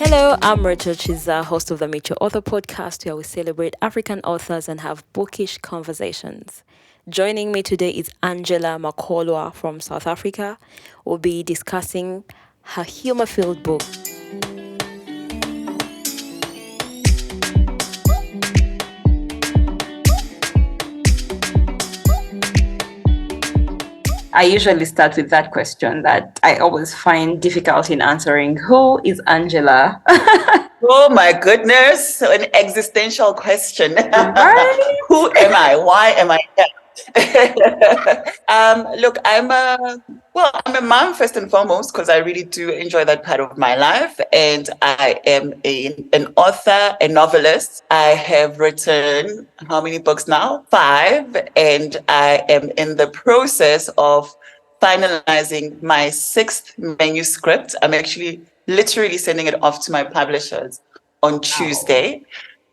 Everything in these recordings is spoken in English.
Hello, I'm Rachel Chiza, host of the Meet Your Author podcast, where we celebrate African authors and have bookish conversations. Joining me today is Angela Makholwa from South Africa. We'll be discussing her humor-filled book. I usually start with that question that I always find difficult in answering. Who is Angela? Oh my goodness, an existential question. Right? Who am I? Why am I here? Look, I'm a mom first and foremost because I really do enjoy that part of my life, and I am an author, a novelist. I have written how many books now? 5, and I am in the process of finalizing my 6th manuscript. I'm actually literally sending it off to my publishers on Tuesday.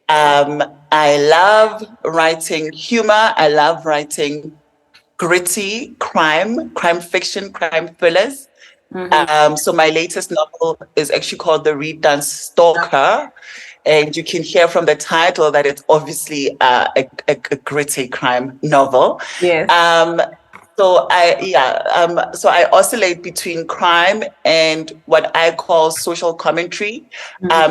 I love writing humor. I love writing gritty crime fiction, crime thrillers. So my latest novel is actually called The Reed Dance Stalker. And you can hear from the title that it's obviously a gritty crime novel. Yes. So I oscillate between crime and what I call social commentary.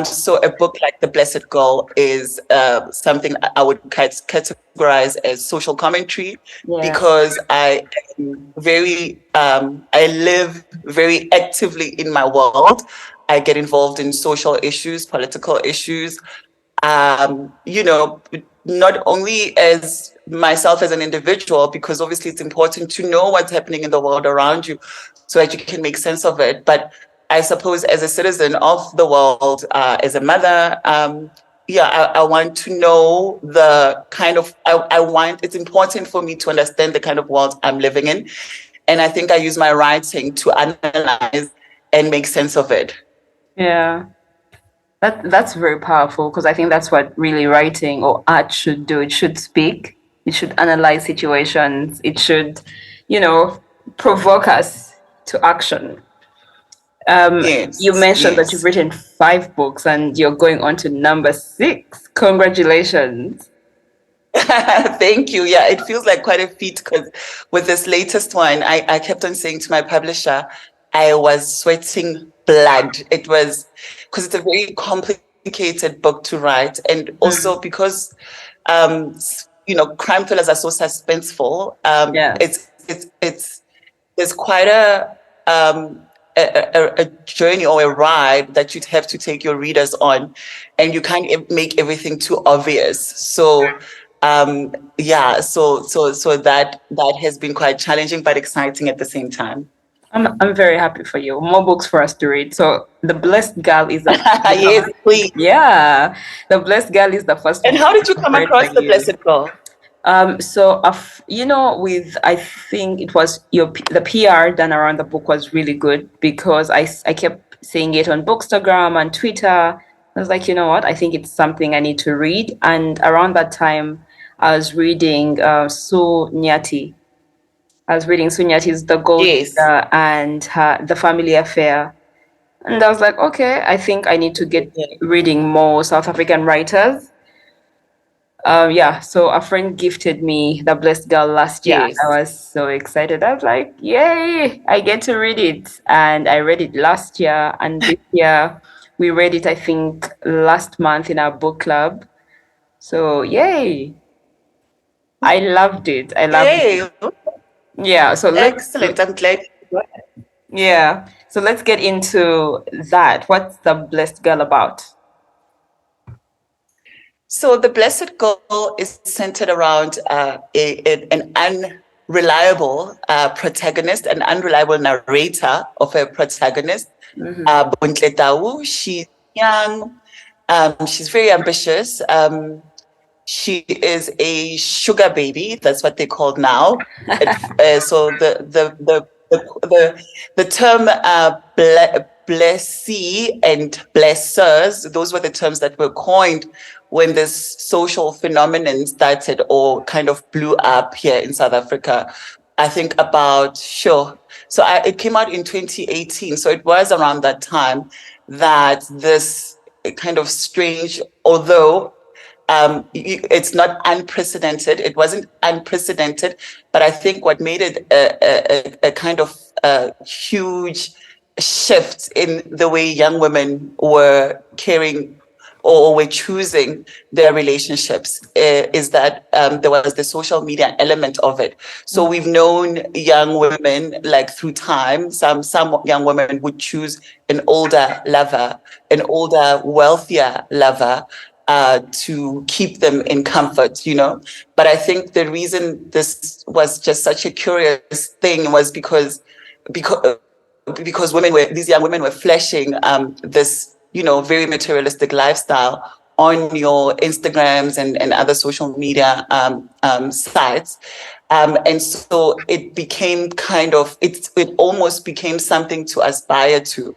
So a book like The Blessed Girl is something I would categorize as social commentary because I am I live very actively in my world. I get involved in social issues, political issues, you know, not only as myself as an individual, because obviously it's important to know what's happening in the world around you so that you can make sense of it. But I suppose as a citizen of the world, as a mother, I want to know the kind of, it's important for me to understand the kind of world I'm living in. And I think I use my writing to analyze and make sense of it. Yeah. That's very powerful because I think that's what really writing or art should do. It should speak. It should analyze situations. It should, you know, provoke us to action. You mentioned that you've Yes. written 5 books and you're going on to number 6. Congratulations. Thank you. Yeah, it feels like quite a feat because with this latest one, I kept on saying to my publisher, I was sweating blood. It was because it's a very complicated book to write. And also because, crime thrillers are so suspenseful. It's there's quite a journey or a ride that you'd have to take your readers on, and you can't make everything too obvious. So so that has been quite challenging but exciting at the same time. I'm very happy for you. More books for us to read. So The Blessed Girl is the Yes, please. yeah. The Blessed Girl is the first And book how did you I've come read by across The you. Blessed Girl? With I think it was the PR done around the book was really good because I kept seeing it on Bookstagram and Twitter. I was like, you know what? I think it's something I need to read. And around that time, I was reading Su Nyati. I was reading Su Nyati's The Gold Yes. Digger and The Family Affair. And I was like, okay, I think I need to get reading more South African writers. So a friend gifted me The Blessed Girl last year. Yes. I was so excited. I was like, yay, I get to read it. And I read it last year. And this year, we read it, I think, last month in our book club. So, yay. I loved it. I loved it. Yay. Yeah. Excellent. I'm glad. Yeah. So let's get into that. What's The Blessed Girl about? So The Blessed Girl is centered around an unreliable protagonist, an unreliable narrator of a protagonist. Bontle Tau. She's young. She's very ambitious. She is a sugar baby. That's what they call now. So the term blessee and blessers, those were the terms that were coined when this social phenomenon started or kind of blew up here in South Africa. I think about, it came out in 2018. So it was around that time. that this kind of strange, although it's not unprecedented. It wasn't unprecedented, but I think what made it a kind of huge shift in the way young women were caring or were choosing their relationships is that there was the social media element of it. So we've known young women like through time. Some young women would choose an older lover, an older, wealthier lover, to keep them in comfort, you know. But I think the reason this was just such a curious thing was because because these young women were flashing this, you know, very materialistic lifestyle on your Instagrams and other social media sites. And so it became it almost became something to aspire to.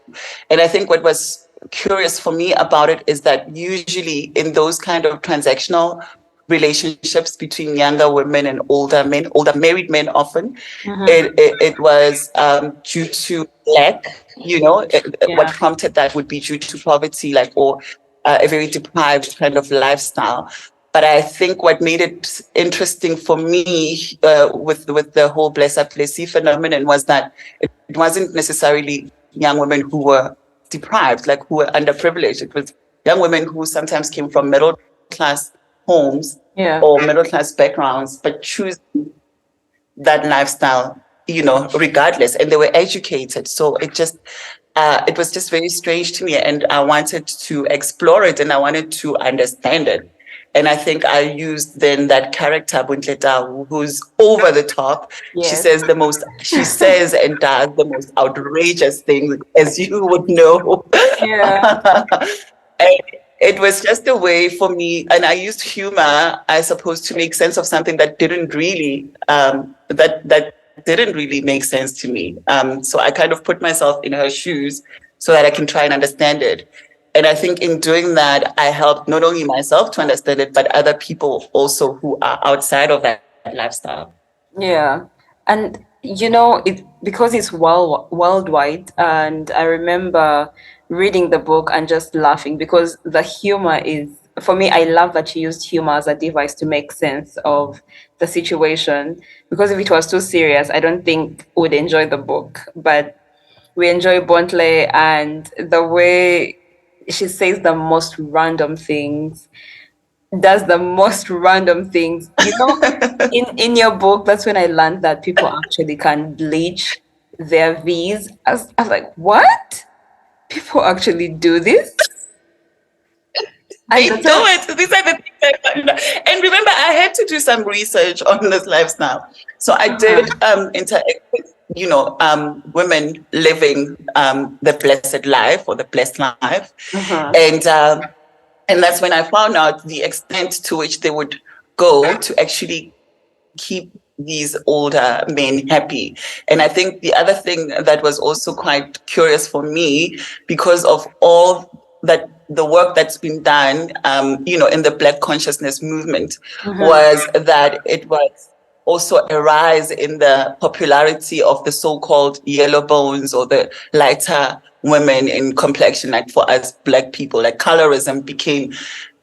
And I think what was curious for me about it is that usually in those kind of transactional relationships between younger women and older men, older married men often, it was due to lack, you know, what Yeah. prompted that would be due to poverty, like, or a very deprived kind of lifestyle. But I think what made it interesting for me with the whole blessa plessis phenomenon was that it wasn't necessarily young women who were deprived, like who were underprivileged. It was young women who sometimes came from middle class homes Yeah. or middle class backgrounds, but choosing that lifestyle, you know, regardless. And they were educated. So it was just very strange to me. And I wanted to explore it and I wanted to understand it. And I think I used then that character, Buntleta, who's over the top. Yes. She says and does the most outrageous things, as you would know. Yeah. And it was just a way for me, and I used humor, I suppose, to make sense of something that didn't really make sense to me. So I kind of put myself in her shoes so that I can try and understand it. And I think in doing that, I helped not only myself to understand it, but other people also who are outside of that lifestyle. Yeah. And it because it's worldwide, and I remember reading the book and just laughing because the humor is, for me, I love that she used humor as a device to make sense of the situation. Because if it was too serious, I don't think we'd enjoy the book. But we enjoy Bontley and the way she says the most random things, does the most random things. In your book, that's when I learned that people actually can bleach their V's. I was like, what? People actually do this? And They the do time, it. These are the things I found out. And remember, I had to do some research on this lifestyle. So I did interact with, you know, women living the blessed life or the blessed life. uh-huh. And and that's when I found out the extent to which they would go to actually keep these older men happy. And I think the other thing that was also quite curious for me, because of all that the work that's been done, you know, in the Black consciousness movement, was that it was also a rise in the popularity of the so-called yellow bones or the lighter women in complexion. Like for us Black people, like colorism became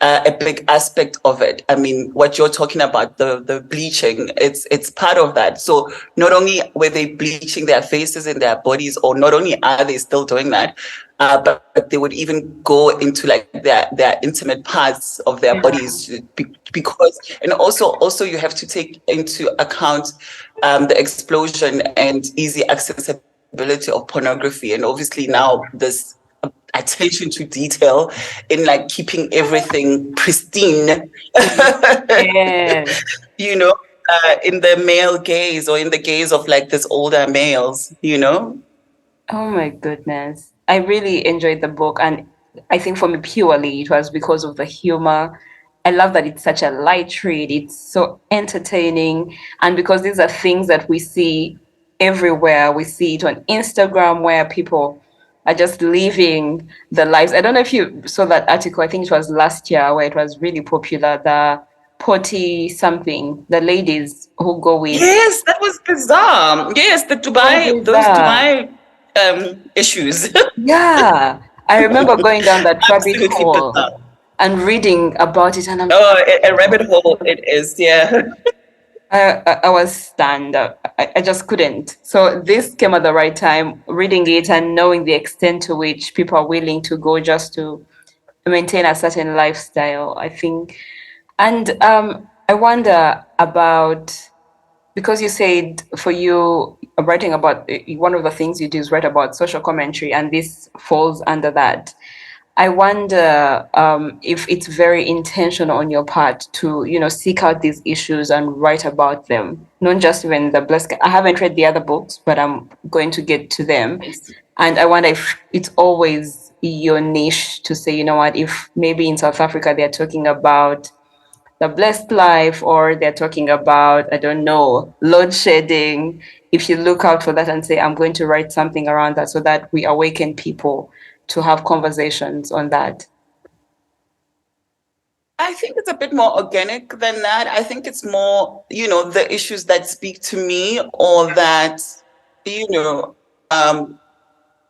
a big aspect of it. I mean, what you're talking about, the bleaching, it's part of that. So not only were they bleaching their faces and their bodies, or not only are they still doing that, but they would even go into like their intimate parts of their bodies, because, and also you have to take into account the explosion and easy accessibility of pornography, and obviously now this attention to detail in like keeping everything pristine, Yes. you know, in the male gaze or in the gaze of like this older males, you know. Oh my goodness. I really enjoyed the book, and I think for me purely it was because of the humor. I love that it's such a light read. It's so entertaining, and because these are things that we see everywhere. We see it on Instagram where people are just living the lives. I don't know if you saw that article. I think it was last year where it was really popular. The potty something, the ladies who go with. Yes, that was bizarre. Yes, So those bizarre. Dubai issues. Yeah. I remember going down that rabbit Absolutely bizarre. hole and reading about it, and I'm just Oh, like, a rabbit hole it is, yeah. I was stunned. I just couldn't. So this came at the right time, reading it and knowing the extent to which people are willing to go just to maintain a certain lifestyle, I think. And I wonder about, because you said for you, writing about, one of the things you do is write about social commentary, and this falls under that. I wonder if it's very intentional on your part to, seek out these issues and write about them. Not just even the blessed. I haven't read the other books, but I'm going to get to them. And I wonder if it's always your niche to say, you know what, if maybe in South Africa they're talking about the blessed life, or they're talking about, I don't know, load shedding, if you look out for that and say, I'm going to write something around that so that we awaken people to have conversations on that. I think it's a bit more organic than that. I think it's more, the issues that speak to me, or that, you know, um,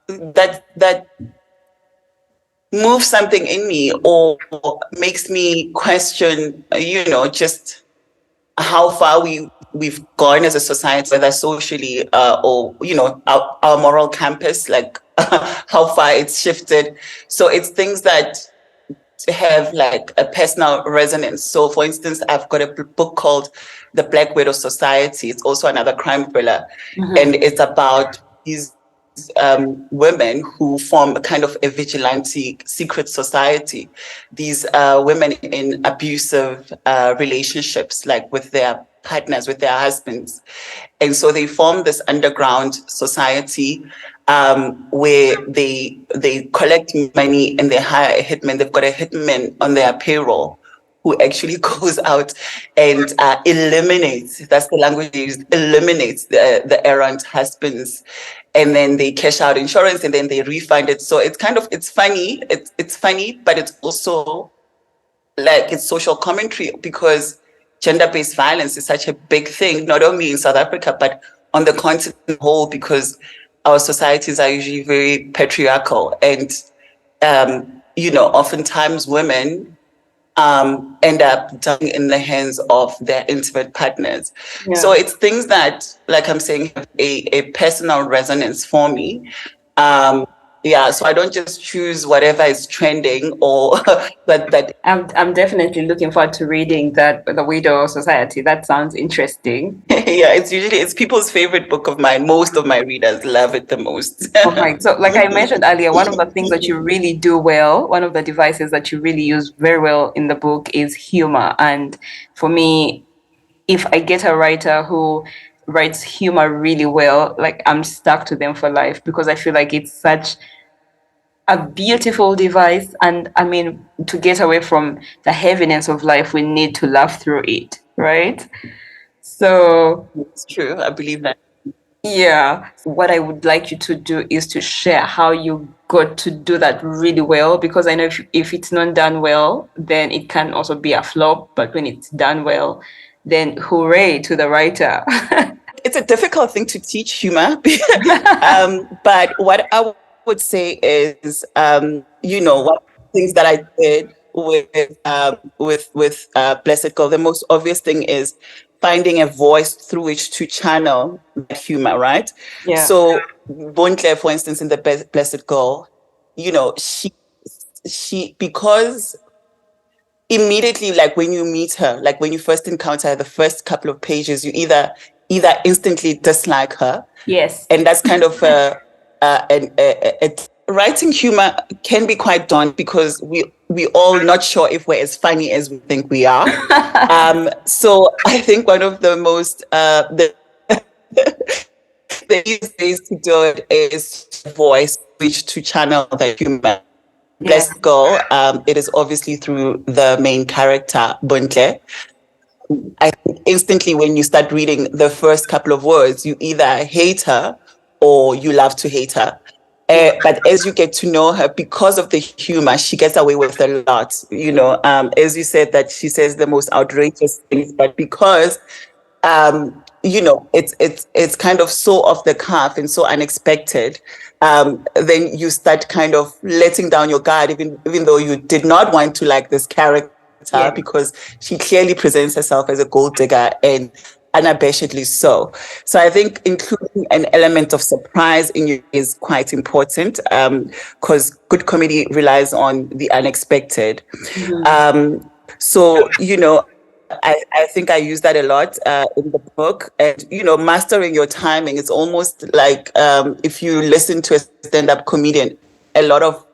that moves something in me, or makes me question, just how far we've gone as a society, whether socially, or our moral campus, like how far it's shifted. So it's things that have like a personal resonance. So, for instance, I've got a book called The Black Widow Society. It's also another crime thriller, Mm-hmm. and it's about these women who form a kind of a vigilante secret society. These women in abusive relationships, like with their partners, with their husbands. And so they form this underground society, where they collect money and they hire a hitman. They've got a hitman on their payroll who actually goes out and eliminates, that's the language they use, eliminates the errant husbands. And then they cash out insurance and then they refund it. So it's funny. It's funny, but it's also like it's social commentary, because gender-based violence is such a big thing, not only in South Africa, but on the continent as a whole, because our societies are usually very patriarchal. And, oftentimes women end up dying in the hands of their intimate partners. So Yeah. it's things that, like I'm saying, have a personal resonance for me. Um, yeah, so I don't just choose whatever is trending, or that. I'm definitely looking forward to reading that, The Widow Society. That sounds interesting. Yeah, it's people's favorite book of mine. Most of my readers love it the most. Oh my, so like I mentioned earlier, one of the things that you really do well, one of the devices that you really use very well in the book is humor. And for me, if I get a writer who writes humor really well, like I'm stuck to them for life, because I feel like it's such a beautiful device. And I mean, to get away from the heaviness of life, we need to laugh through it, right? So It's true. I believe that. yeah, what I would like you to do is to share how you got to do that really well, because I know if it's not done well, then it can also be a flop. But when it's done well, then hooray to the writer. It's a difficult thing to teach humor. But what I would say is, what things that I did with Blessed Girl, the most obvious thing is finding a voice through which to channel that humor, right? Yeah. So Bontle, for instance, in the Blessed Girl, she because immediately, like when you meet her, like when you first encounter her, the first couple of pages, you either instantly dislike her, Yes. and that's kind of writing humor can be quite daunting, because we all not sure if we're as funny as we think we are. So I think one of the most the easiest ways to do it is voice, which to channel the humor. Yeah. Blessed Girl, it is obviously through the main character, Buntle. I think instantly when you start reading the first couple of words, you either hate her or you love to hate her. Yeah. But as you get to know her, because of the humor, she gets away with a lot. As you said, that she says the most outrageous things, but because it's kind of so off the cuff and so unexpected, then you start kind of letting down your guard, even though you did not want to like this character, Yeah. because she clearly presents herself as a gold digger, and unabashedly so. So I think including an element of surprise in you is quite important, because good comedy relies on the unexpected. Mm-hmm. So, I think I use that a lot in the book. And, mastering your timing is almost like, if you listen to a stand-up comedian, a lot of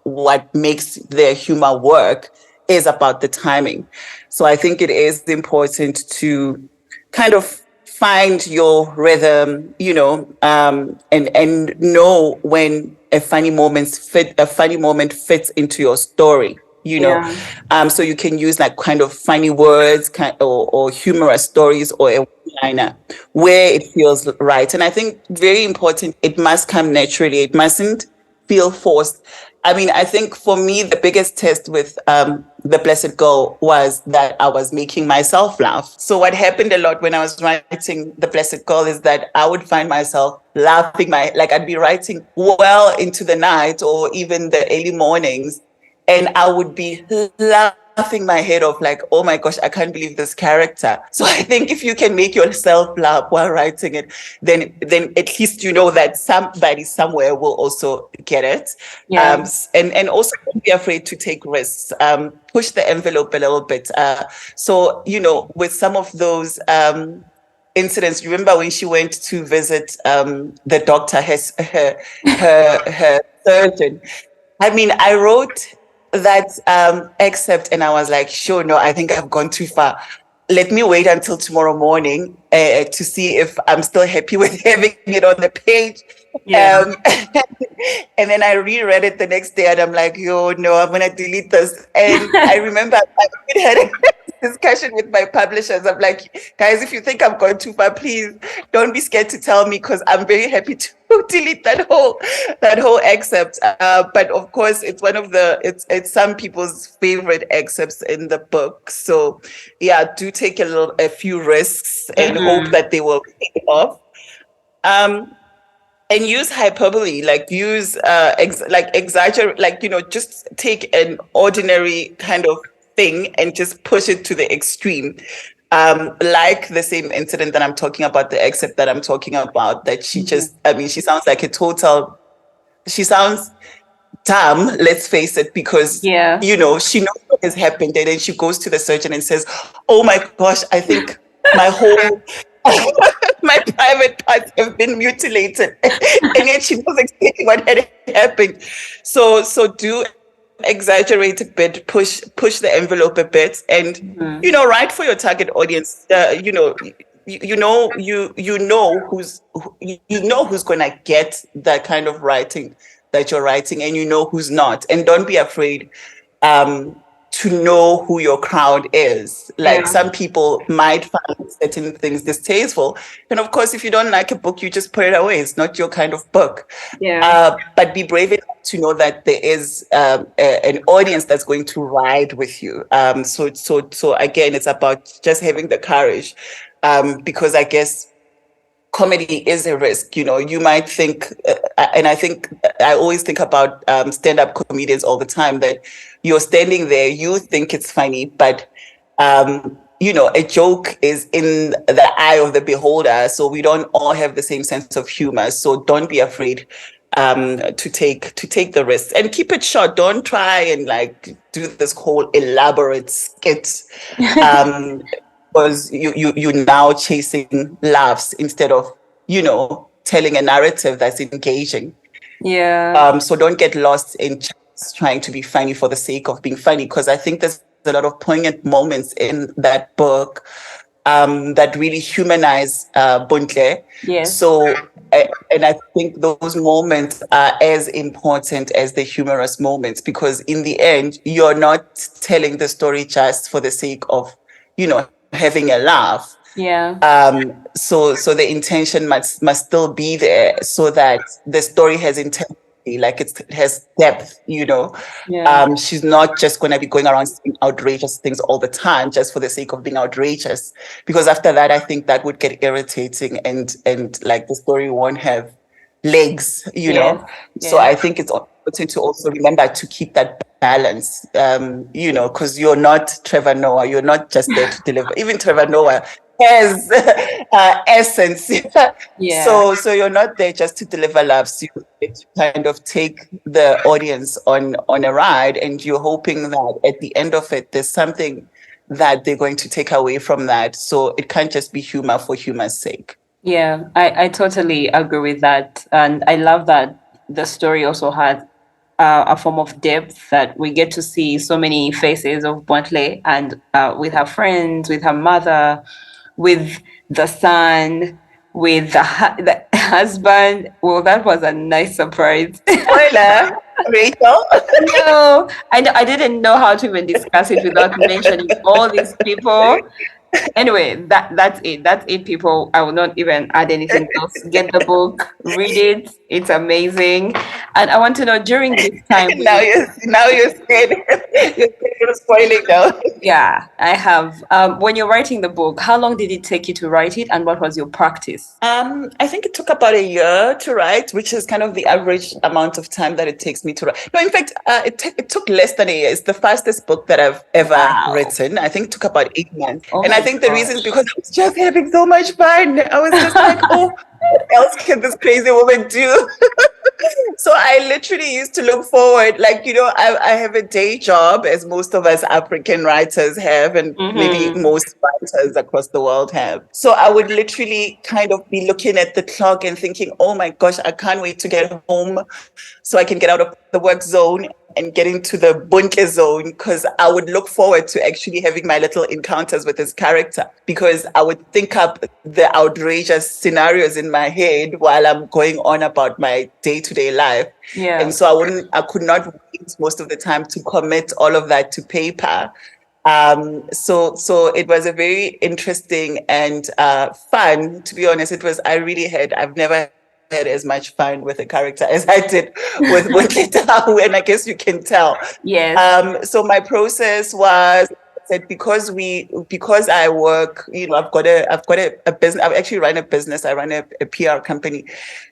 what makes their humor work is about the timing. So I think it is important to kind of find your rhythm, and know when a funny moment fits into your story, Yeah. so you can use like kind of funny words, or humorous stories, or a liner where it feels right. And I think very important, it must come naturally. It mustn't feel forced. I mean, I think for me, the biggest test with The Blessed Girl was that I was making myself laugh. So what happened a lot when I was writing The Blessed Girl is that I would find myself laughing like I'd be writing well into the night or even the early mornings, and I would be laughing my head off, like, oh my gosh, I can't believe this character. So I think if you can make yourself laugh while writing it, then at least you know that somebody somewhere will also get it. Yeah. And also don't be afraid to take risks. Push the envelope a little bit. So with some of those incidents, you remember when she went to visit the doctor, her surgeon. I mean, I wrote that excerpt and I was like, sure, no, I think I've gone too far. Let me wait until tomorrow morning to see if I'm still happy with having it on the page. Yeah. And then I reread it the next day and I'm like, yo, no, I'm going to delete this. And I remember I even had a discussion with my publishers. I'm like, guys, if you think I've gone too far, please don't be scared to tell me, because I'm very happy to delete that whole excerpt. But of course, it's one of it's some people's favorite excerpts in the book. So yeah, do take a few risks and hope Mm-hmm. that they will pay off. Um, and use hyperbole, like use like exaggerate, like just take an ordinary kind of thing and just push it to the extreme, like the same incident that I'm talking about, the excerpt that I'm talking about, that I mean, she sounds like she sounds dumb, let's face it, because Yeah. she knows what has happened, and then she goes to the surgeon and says, oh my gosh, I think my whole my private parts have been mutilated. And yet she knows exactly what had happened. So do exaggerate a bit, push the envelope a bit, and Mm-hmm. write for your target audience. You know who's gonna get that kind of writing that you're writing, and you know who's not. And don't be afraid to know who your crowd is. Like, Yeah. some people might find certain things distasteful. And of course, if you don't like a book, you just put it away. It's not your kind of book. Yeah. But be brave enough to know that there is an audience that's going to ride with you. So again, it's about just having the courage, because I guess comedy is a risk. You might think, and I think I always think about stand-up comedians all the time, that you're standing there, you think it's funny, but a joke is in the eye of the beholder. So we don't all have the same sense of humor. So don't be afraid to take the risks, and keep it short. Don't try and like do this whole elaborate skit, um, because you're now chasing laughs instead of telling a narrative that's engaging. Yeah. So don't get lost in just trying to be funny for the sake of being funny, because I think there's a lot of poignant moments in that book that really humanize Buntle. Yes. And I think those moments are as important as the humorous moments, because in the end, you're not telling the story just for the sake of, having a laugh. Yeah. So the intention must still be there, so that the story has integrity like it has depth, you know. Yeah. She's not just going to be going around saying outrageous things all the time just for the sake of being outrageous, because after that I think that would get irritating, and like the story won't have legs, you Yes. know. So Yes. I think it's important to also remember to keep that balance, you know, because you're not Trevor Noah, you're not just there to deliver. Even Trevor Noah has essence. Yeah. So you're not there just to deliver laughs. You're there to kind of take the audience on a ride, and you're hoping that at the end of it, there's something that they're going to take away from that. So it can't just be humor for humor's sake. Yeah, I totally agree with that. And I love that the story also had a form of depth that we get to see so many faces of Bontley and with her friends, with her mother, with the son, with the husband. Well, that was a nice surprise. Spoiler, Rachel. No, I didn't know how to even discuss it without mentioning all these people. Anyway, that's it. That's it, people. I will not even add anything else. Get the book, read it. It's amazing. And I want to know during this time when you Now you're scared. You're scared of spoiling now. yeah, I have. When you're writing the book, how long did it take you to write it, and what was your practice? I think it took about a year to write, which is kind of the average amount of time that it takes me to write. No, in fact, it took less than a year. It's the fastest book that I've ever Wow. written. I think it took about 8 months. Oh And I my think the reason is gosh. because I was just having so much fun. I was just like, oh, what else can this crazy woman do? So I literally used to look forward, like, you know, I have a day job, as most of us African writers have, and maybe Mm-hmm. most writers across the world have. So I would literally kind of be looking at the clock and thinking, oh my gosh, I can't wait to get home so I can get out of the work zone and get into the bunke zone, because I would look forward to actually having my little encounters with his character, because I would think up the outrageous scenarios in my head while I'm going on about my day-to-day life. Yeah. And so I could not wait most of the time to commit all of that to paper. So it was a very interesting and fun, to be honest. I've never had as much fun with a character as I did with Winkita, and I guess you can tell. Yes. So my process was that because I work, you know, I've got a business. I've actually run a business. I run a PR company.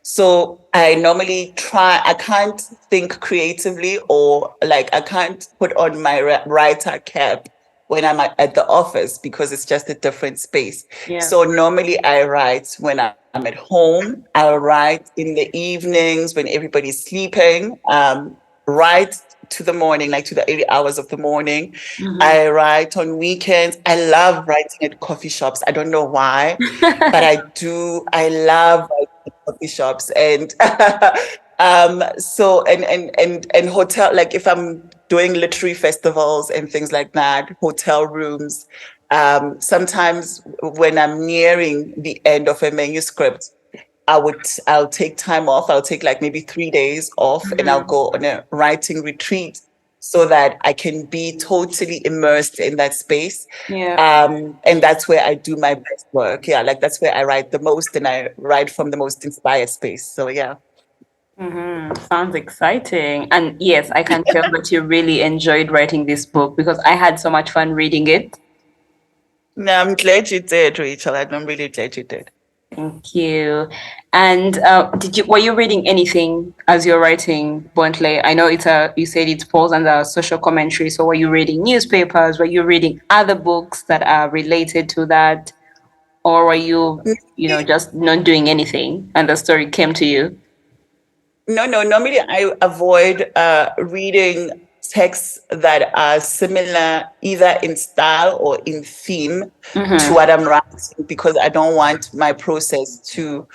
So I normally I can't think creatively, or like I can't put on my writer cap when I'm at the office, because it's just a different space. Yeah. So normally I write when I'm at home. I'll write in the evenings when everybody's sleeping. Right to the morning, like to the early hours of the morning. Mm-hmm. I write on weekends. I love writing at coffee shops. I don't know why, but I do. I love writing at coffee shops, and so and hotel. Like if I'm doing literary festivals and things like that, hotel rooms. Sometimes when I'm nearing the end of a manuscript, I'll take time off. I'll take like maybe 3 days off, and I'll Mm-hmm. go on a writing retreat so that I can be totally immersed in that space. Yeah. And that's where I do my best work. Yeah, like that's where I write the most, and I write from the most inspired space. So yeah. Mm-hmm. Sounds exciting. And yes, I can tell that you really enjoyed writing this book because I had so much fun reading it. No, I'm glad you did, Rachel. I'm really glad you did. Thank you. And were you reading anything as you're writing Bluntly? I know you said it falls under social commentary. So were you reading newspapers? Were you reading other books that are related to that? Or were you, just not doing anything and the story came to you? No, no. Normally, I avoid reading texts that are similar, either in style or in theme, to Mm-hmm. what I'm writing, because I don't want my process to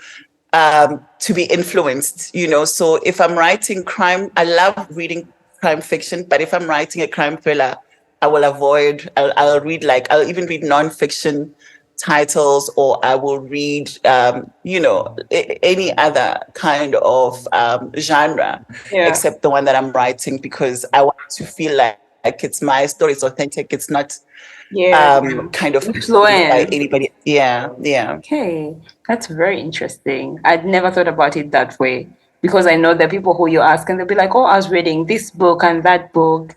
be influenced. You know, so if I'm writing crime, I love reading crime fiction, but if I'm writing a crime thriller, I will avoid. I'll read, like, I'll even read nonfiction titles, or I will read, any other kind of genre Yeah. except the one that I'm writing, because I want to feel like it's my story, it's authentic, it's not Yeah. kind of influenced by Influence. anybody. Yeah, yeah. Okay, that's very interesting. I'd never thought about it that way. because I know there are people who you ask and they'll be like, oh, I was reading this book and that book.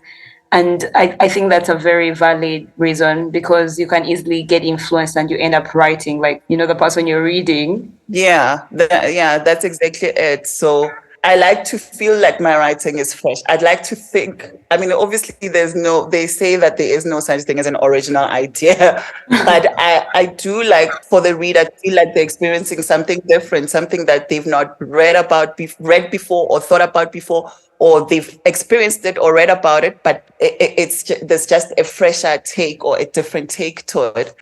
And I think that's a very valid reason, because you can easily get influenced and you end up writing like, the person you're reading. Yeah, that's exactly it. So I like to feel like my writing is fresh. I'd like to think, I mean, obviously they say that there is no such thing as an original idea, but I do like for the reader to feel like they're experiencing something different, something that they've not read before or thought about before, or they've experienced it or read about it, but there's just a fresher take or a different take to it.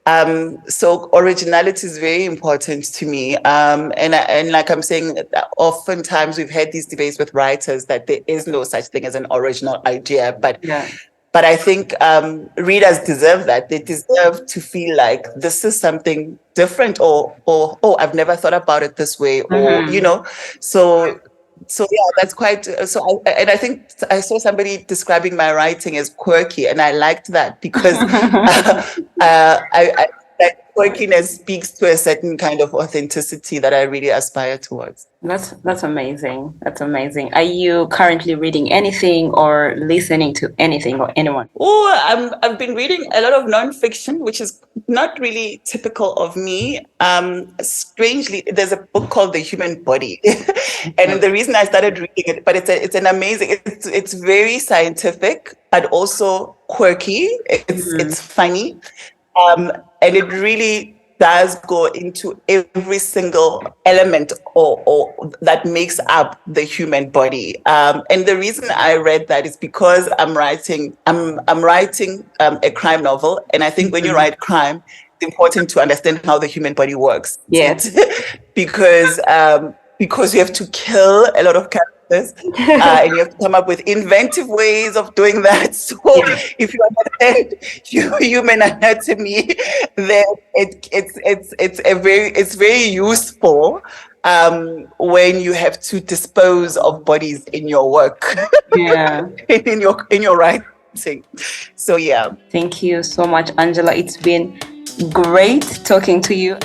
So originality is very important to me. And like I'm saying, oftentimes we've had these debates with writers that there is no such thing as an original idea, Yeah. but I think readers deserve that. They deserve to feel like this is something different, or oh, I've never thought about it this way, or so. So yeah, that's quite. And I think I saw somebody describing my writing as quirky, and I liked that because I that quirkiness speaks to a certain kind of authenticity that I really aspire towards. That's amazing. That's amazing. Are you currently reading anything or listening to anything or anyone? Oh, I've been reading a lot of nonfiction, which is not really typical of me. Strangely, there's a book called The Human Body, and the reason I started reading it, but it's an amazing. It's very scientific, but also quirky. It's funny, and it really does go into every single element or that makes up the human body. And the reason I read that is because I'm writing a crime novel, and I think when you write crime, it's important to understand how the human body works. Yes. Because you have to kill a lot of characters, and you have to come up with inventive ways of doing that. So if you understand human anatomy, then it's very useful when you have to dispose of bodies in your work. Yeah. in your writing. So yeah. Thank you so much, Angela. It's been great talking to you.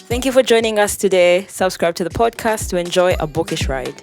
Thank you for joining us today. Subscribe to the podcast to enjoy a bookish ride.